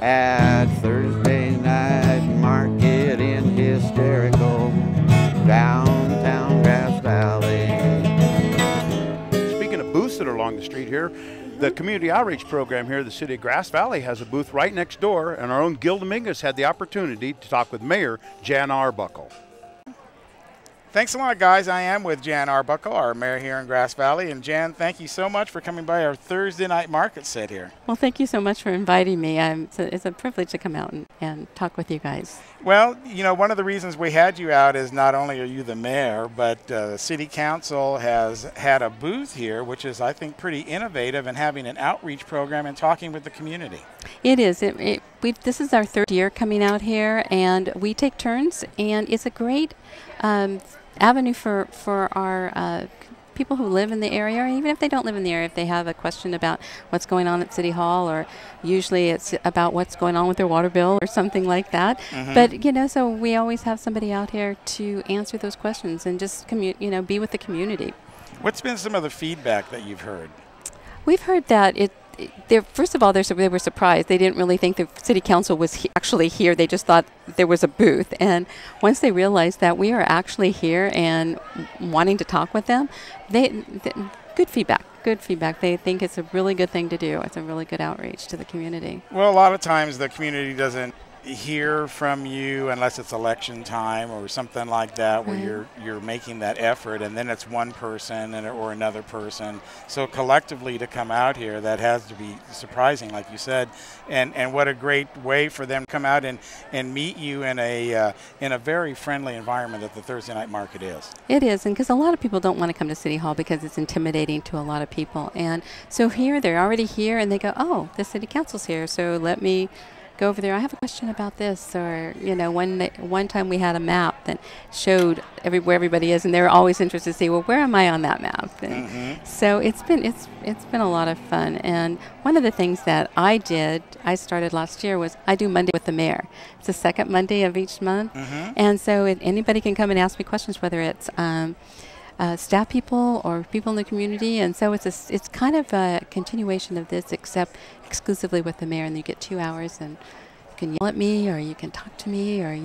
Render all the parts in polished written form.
at Thursday night market in hysterical downtown Grass Valley. Speaking of booths that are along the street here, the community outreach program here at the city of Grass Valley has a booth right next door, and our own Gil Dominguez had the opportunity to talk with Mayor Jan Arbuckle. Thanks a lot, guys. I am with Jan Arbuckle, our mayor here in Grass Valley. And Jan, thank you so much for coming by our Thursday night market set here. Well, thank you so much for inviting me. It's a privilege to come out and talk with you guys. Well, you know, one of the reasons we had you out is not only are you the mayor, but the city council has had a booth here, which is, I think, pretty innovative in having an outreach program and talking with the community. It is. This is our third year coming out here, and we take turns, and it's a great avenue for our people who live in the area, or even if they don't live in the area, if they have a question about what's going on at City Hall, or usually it's about what's going on with their water bill or something like that. But, you know, so we always have somebody out here to answer those questions and just, be with the community. What's been some of the feedback that you've heard? We've heard that first of all, they were surprised. They didn't really think the city council was actually here. They just thought there was a booth. And once they realized that we are actually here and wanting to talk with them, good feedback. Good feedback. They think it's a really good thing to do. It's a really good outreach to the community. Well, a lot of times the community doesn't hear from you unless it's election time or something like that, where you're making that effort, and then it's one person or another person. So collectively to come out here, that has to be surprising, like you said, and what a great way for them to come out and meet you in a very friendly environment that the Thursday night market is. It is, and because a lot of people don't want to come to City Hall because it's intimidating to a lot of people, and so here they're already here and they go, oh, the city council's here, so let me go over there. I have a question about this, or one time we had a map that showed where everybody is, and they were always interested to see, well, where am I on that map? And so it's been a lot of fun. And one of the things that I started last year was I do Monday with the mayor. It's the second Monday of each month, and so anybody can come and ask me questions, whether it's staff people or people in the community, and so it's kind of a continuation of this, except exclusively with the mayor. And you get 2 hours, and you can yell at me, or you can talk to me, or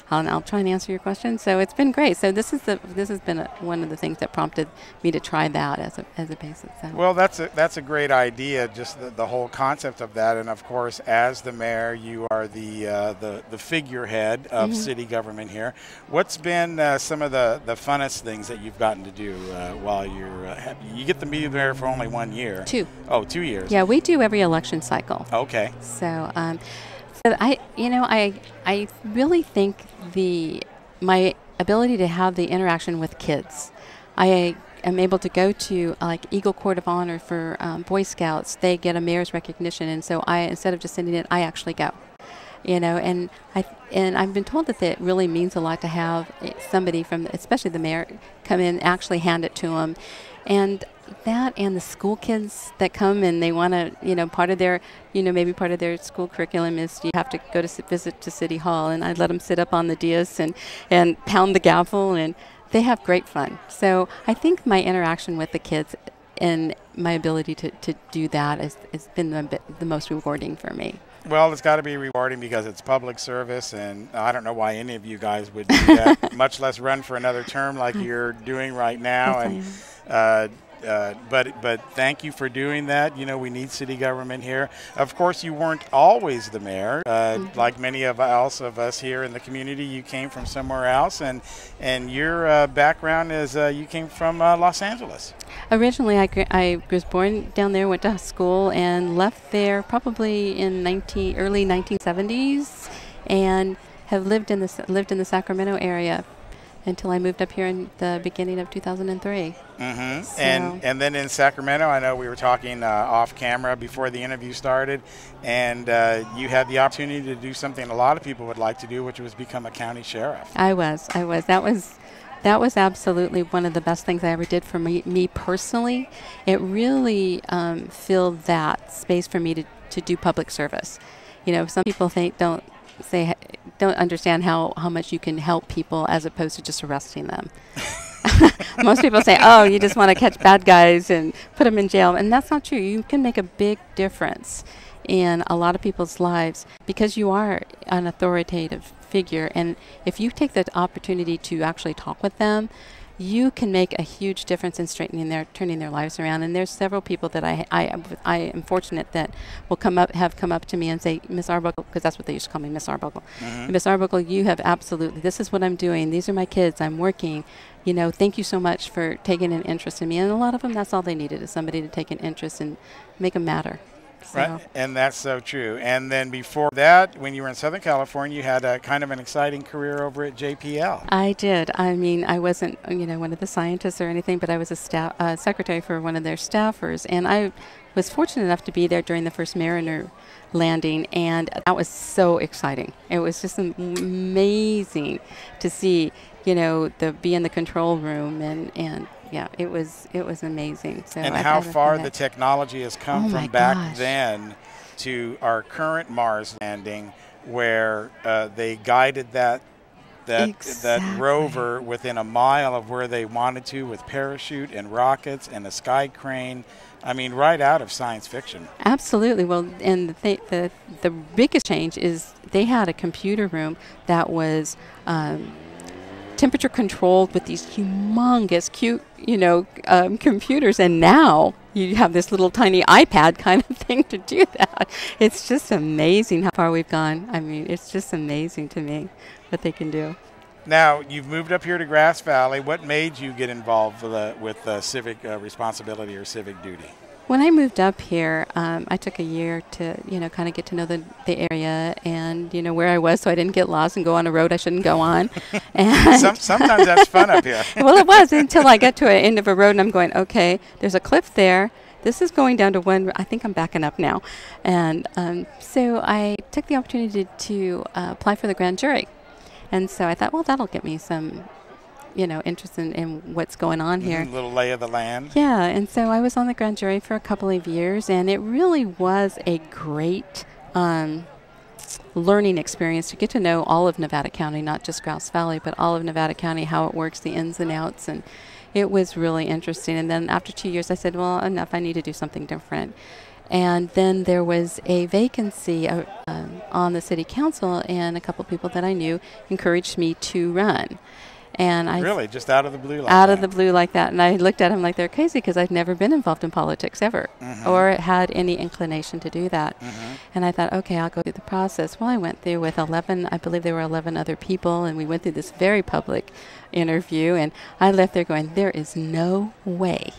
I'll try and answer your questions. So it's been great. So this has been one of the things that prompted me to try that as a basis. So. Well, that's a great idea, just the whole concept of that. And of course, as the mayor, you are the figurehead of city government here. What's been some of the funnest things that you've gotten to do while you get to be there for only 1 year? 2. Oh, 2 years. Yeah, we do every election cycle. Okay. So. So I really think my ability to have the interaction with kids. I am able to go to like Eagle Court of Honor for Boy Scouts. They get a mayor's recognition, and so instead of just sending it, I actually go. And I've been told that it really means a lot to have somebody especially the mayor, come in and actually hand it to them. And that, and the school kids that come and they want to, part of their, maybe part of their school curriculum is you have to go to visit to City Hall, and I let them sit up on the dais and pound the gavel, and they have great fun. So I think my interaction with the kids and my ability to do that has been the most rewarding for me. Well, it's got to be rewarding because it's public service, and I don't know why any of you guys would do that, much less run for another term like you're doing right now. And but thank you for doing that. We need city government here. Of course, you weren't always the mayor. Like many of us here in the community, you came from somewhere else, and your background is you came from Los Angeles. Originally, I was born down there, went to school, and left there probably in early 1970s, and have lived in the Sacramento area until I moved up here in the beginning of 2003. So. And then in Sacramento, I know we were talking off camera before the interview started, and you had the opportunity to do something a lot of people would like to do, which was become a county sheriff. I was. That was absolutely one of the best things I ever did for me personally. It really filled that space for me to do public service. Some people don't understand how much you can help people as opposed to just arresting them. Most people say, oh, you just want to catch bad guys and put them in jail. And that's not true. You can make a big difference in a lot of people's lives because you are an authoritative figure. And if you take the opportunity to actually talk with them, you can make a huge difference in turning their lives around. And there's several people that I am fortunate that will have come up to me and say, Miss Arbuckle, because that's what they used to call me, Miss Arbuckle. Miss Arbuckle, you have absolutely, this is what I'm doing. These are my kids. I'm working. You know, thank you so much for taking an interest in me. And a lot of them, that's all they needed, is somebody to take an interest and make them matter. So. Right, and that's so true. And then before that, when you were in Southern California, you had a kind of an exciting career over at JPL. I did. I mean, I wasn't, one of the scientists or anything, but I was a secretary for one of their staffers, and I was fortunate enough to be there during the first Mariner landing, and that was so exciting. It was just amazing to see, be in the control room and yeah, it was amazing. So and how far the technology has come from back then to our current Mars landing, where they guided that rover within a mile of where they wanted to, with parachute and rockets and a sky crane. I mean, right out of science fiction. Absolutely. Well, and the biggest change is they had a computer room that was temperature controlled with these humongous, cute, computers, and now you have this little tiny iPad kind of thing to do that. It's just amazing how far we've gone. I mean, it's just amazing to me what they can do. Now, you've moved up here to Grass Valley. What made you get involved with civic responsibility or civic duty? When I moved up here, I took a year to, kind of get to know the area and, where I was, so I didn't get lost and go on a road I shouldn't go on. And sometimes that's fun up here. Well, it was until I got to an end of a road and I'm going, okay, there's a cliff there. This is going down to one. I think I'm backing up now. And so I took the opportunity to apply for the grand jury. And so I thought, well, that'll get me some interest in what's going on here. A little lay of the land. Yeah, and so I was on the grand jury for a couple of years, and it really was a great learning experience to get to know all of Nevada County, not just Grass Valley, but all of Nevada County, how it works, the ins and outs, and it was really interesting. And then after 2 years, I said, well, enough, I need to do something different. And then there was a vacancy on the city council, and a couple people that I knew encouraged me to run. And I really just out of the blue like that. And I looked at him like they're crazy because I'd never been involved in politics ever or had any inclination to do that. And I thought, okay, I'll go through the process. Well, I went through with 11, I believe there were 11 other people, and we went through this very public interview, and I left there going, there is no way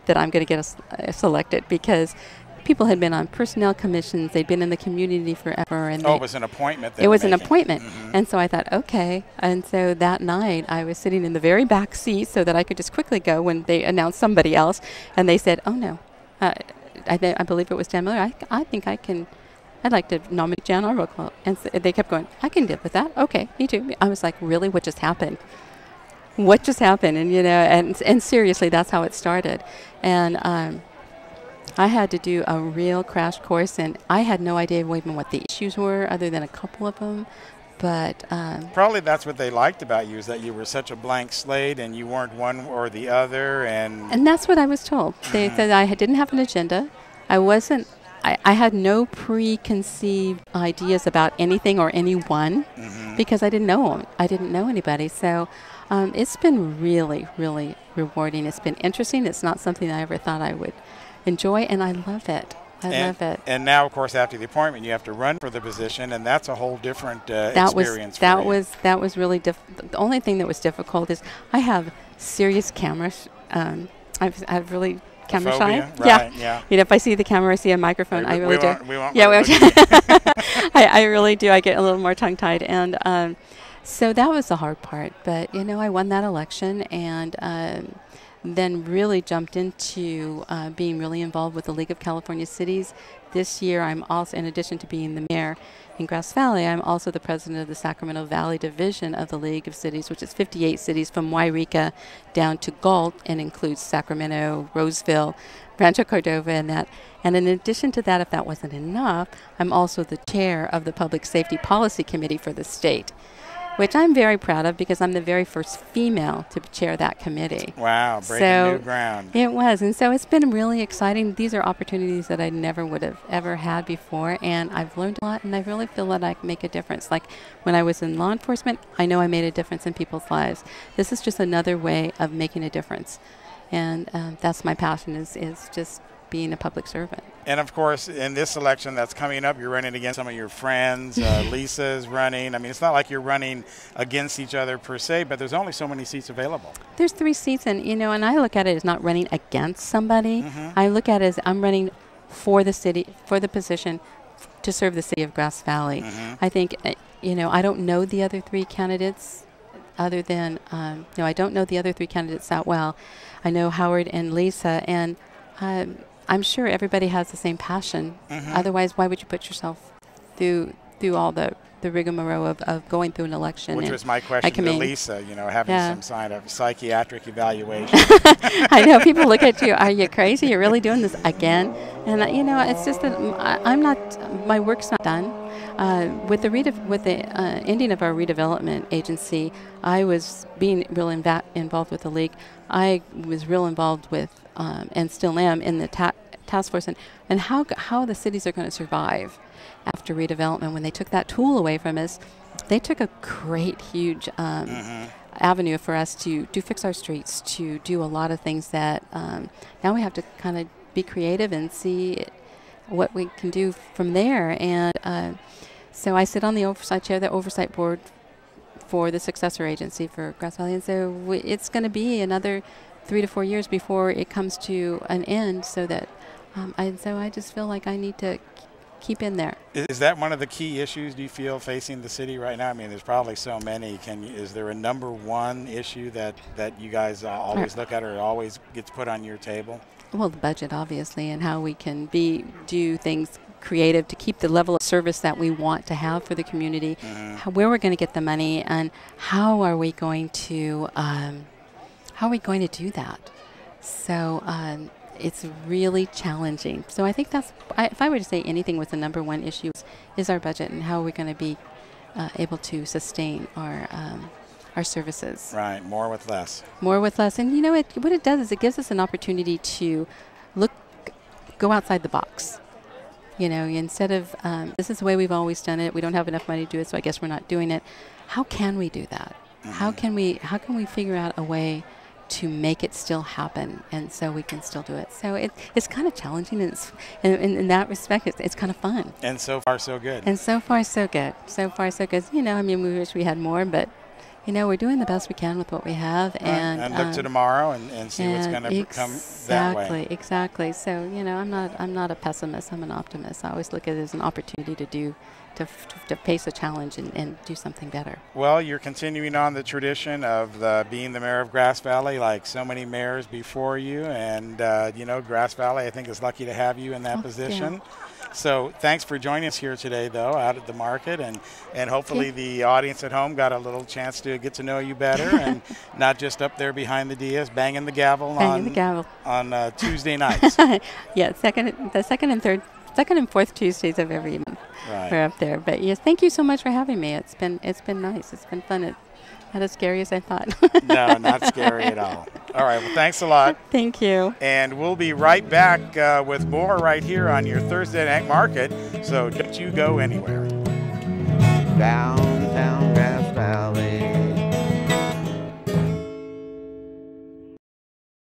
that I'm going to get selected, because people had been on personnel commissions. They'd been in the community forever. And it was an appointment. It was an appointment. And so I thought, okay. And so that night I was sitting in the very back seat so that I could just quickly go when they announced somebody else. And they said, oh, no. I believe it was Dan Miller. I think I'd like to nominate Jan Arbuckle. And so they kept going, I can live with that. Okay, me too. I was like, really? What just happened? What just happened? And, and seriously, that's how it started. And I had to do a real crash course, and I had no idea even what the issues were, other than a couple of them. But probably that's what they liked about you, is that you were such a blank slate and you weren't one or the other. And that's what I was told. They said I didn't have an agenda. I had no preconceived ideas about anything or anyone because I didn't know them. I didn't know anybody. So it's been really, really rewarding. It's been interesting. It's not something I ever thought I would enjoy, and I love it. I love it. And now, of course, after the appointment, you have to run for the position, and that's a whole different experience. That was really difficult. The only thing that was difficult is I have serious cameras. I've really camera shy. Right, yeah. If I see the camera, I see a microphone. I really do. We won't. Yeah, I really do. I get a little more tongue-tied, and so that was the hard part. But I won that election, and then really jumped into being really involved with the League of California Cities. This year, I'm also, in addition to being the mayor in Grass Valley, I'm also the president of the Sacramento Valley Division of the League of Cities, which is 58 cities from Wairika down to Galt, and includes Sacramento, Roseville, Rancho Cordova, and that. And in addition to that, if that wasn't enough, I'm also the chair of the Public Safety Policy Committee for the state. which I'm very proud of because I'm the very first female to chair that committee. Wow, breaking new ground. It was, and so it's been really exciting. These are opportunities that I never would have ever had before, and I've learned a lot, and I really feel that I can make a difference. Like when I was in law enforcement, I know I made a difference in people's lives. This is just another way of making a difference, and that's my passion is just being a public servant. And of course, in this election that's coming up, you're running against some of your friends. Lisa's running. I mean, it's not like you're running against each other per se, but there's only so many seats available. There's 3 seats, and and I look at it as not running against somebody. I look at it as I'm running for the city, for the position to serve the city of Grass Valley. I think, I don't know the other 3 candidates other than, I don't know the other 3 candidates that well. I know Howard and Lisa, and I'm sure everybody has the same passion. Otherwise, why would you put yourself through all the rigmarole of going through an election? Which was my question to Lisa, having some kind of psychiatric evaluation. I know. People look at you, are you crazy? You're really doing this again? And, it's just that I'm not, my work's not done. With the ending of our redevelopment agency, I was being real involved with the league. I was real involved with, and still am, in the task force and how the cities are going to survive after redevelopment. When they took that tool away from us, they took a great, huge avenue for us to fix our streets, to do a lot of things that now we have to kind of be creative and see what we can do from there. And so I sit on the chair the oversight board for the successor agency for Grass Valley, and so it's going to be another 3 to 4 years before it comes to an end. So that, I just feel like I need to keep in there. Is that one of the key issues, do you feel, facing the city right now? I mean, there's probably so many. Is there a number one issue that you guys always look at or always gets put on your table? Well, the budget, obviously, and how we can do things creative to keep the level of service that we want to have for the community, where we're going to get the money, and how are we going to do that. So it's really challenging. So I think if I were to say anything was the number one issue, is our budget and how we're going to be able to sustain our services. Right, more with less. More with less. And what it does is it gives us an opportunity to go outside the box. Instead of, this is the way we've always done it, we don't have enough money to do it, so I guess we're not doing it. How can we do that? How can we figure out a way to make it still happen, and so we can still do it? So it's kind of challenging, and in that respect, it's kind of fun. And so far, so good. And so far, so good. So far, so good. We wish we had more, but we're doing the best we can with what we have, and look to tomorrow and see what's going to come that way. Exactly. So I'm not a pessimist. I'm an optimist. I always look at it as an opportunity to face a challenge and do something better. Well, you're continuing on the tradition of being the mayor of Grass Valley, like so many mayors before you, and Grass Valley, I think, is lucky to have you in that position. Yeah. So thanks for joining us here today, though, out at the market, and hopefully the audience at home got a little chance to get to know you better, and not just up there behind the dais banging the gavel on Tuesday nights. Yeah, second and fourth Tuesdays of every month. Right. We're up there. But yes, thank you so much for having me. It's been nice. It's been fun. Not as scary as I thought. No, not scary at all. All right. Well, thanks a lot. Thank you. And we'll be right back with more right here on your Thursday Night Market. So don't you go anywhere. Down